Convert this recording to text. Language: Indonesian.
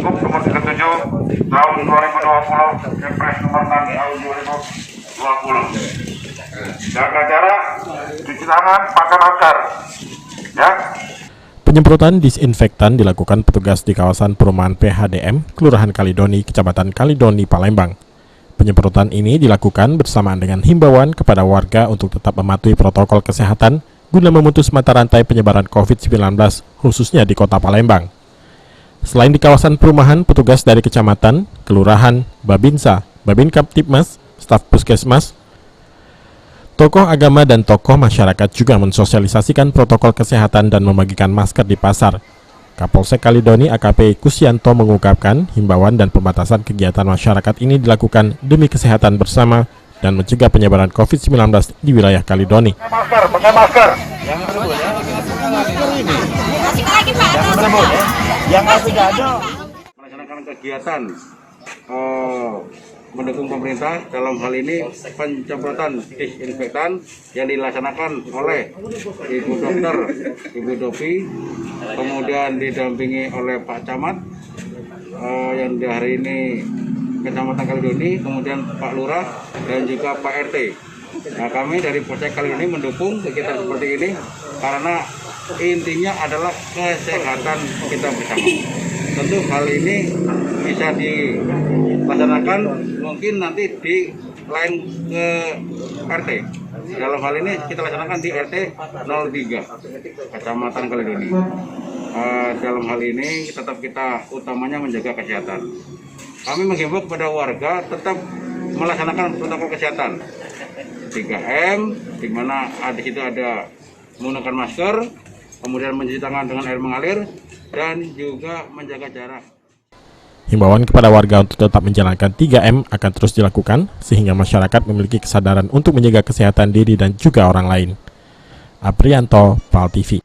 Pergub nomor 37 tahun 2020, Kepres nomor 6 tahun 2020. Jaga jarak, cuci tangan, pakai masker. Ya. Penyemprotan disinfektan dilakukan petugas di kawasan perumahan PHDM, Kelurahan Kalidoni, Kecamatan Kalidoni, Palembang. Penyemprotan ini dilakukan bersamaan dengan himbauan kepada warga untuk tetap mematuhi protokol kesehatan guna memutus mata rantai penyebaran COVID-19, khususnya di Kota Palembang. Selain di kawasan perumahan, petugas dari kecamatan, kelurahan, Babinsa, Babinkamtibmas, staf puskesmas, tokoh agama dan tokoh masyarakat juga mensosialisasikan protokol kesehatan dan membagikan masker di pasar. Kapolsek Kalidoni AKP Kusyanto mengungkapkan himbauan dan pembatasan kegiatan masyarakat ini dilakukan demi kesehatan bersama dan mencegah penyebaran COVID-19 di wilayah Kalidoni. Pakai masker. Yang tersebut ya. Yang tersebut ya. Yang masih ada. Melaksanakan kegiatan mendukung pemerintah dalam hal ini penyemprotan disinfektan yang dilaksanakan oleh Ibu Dokter, Ibu Dopi, kemudian didampingi oleh Pak Camat yang di hari ini Kecamatan Kalidoni, kemudian Pak Lurah dan juga Pak RT. Nah, kami dari Polsek Kalidoni mendukung kegiatan seperti ini karena intinya adalah kesehatan kita bersama. Tentu hal ini bisa dilaksanakan mungkin nanti di lain ke RT. Dalam hal ini kita laksanakan di RT 03 Kecamatan Kalidoni. Dalam hal ini tetap kita utamanya menjaga kesehatan. Kami menghimbau kepada warga tetap melaksanakan protokol kesehatan 3M, di mana di situ ada menggunakan masker, kemudian mencuci tangan dengan air mengalir, dan juga menjaga jarak. Himbauan kepada warga untuk tetap menjalankan 3M akan terus dilakukan sehingga masyarakat memiliki kesadaran untuk menjaga kesehatan diri dan juga orang lain. Aprianto, PAL TV.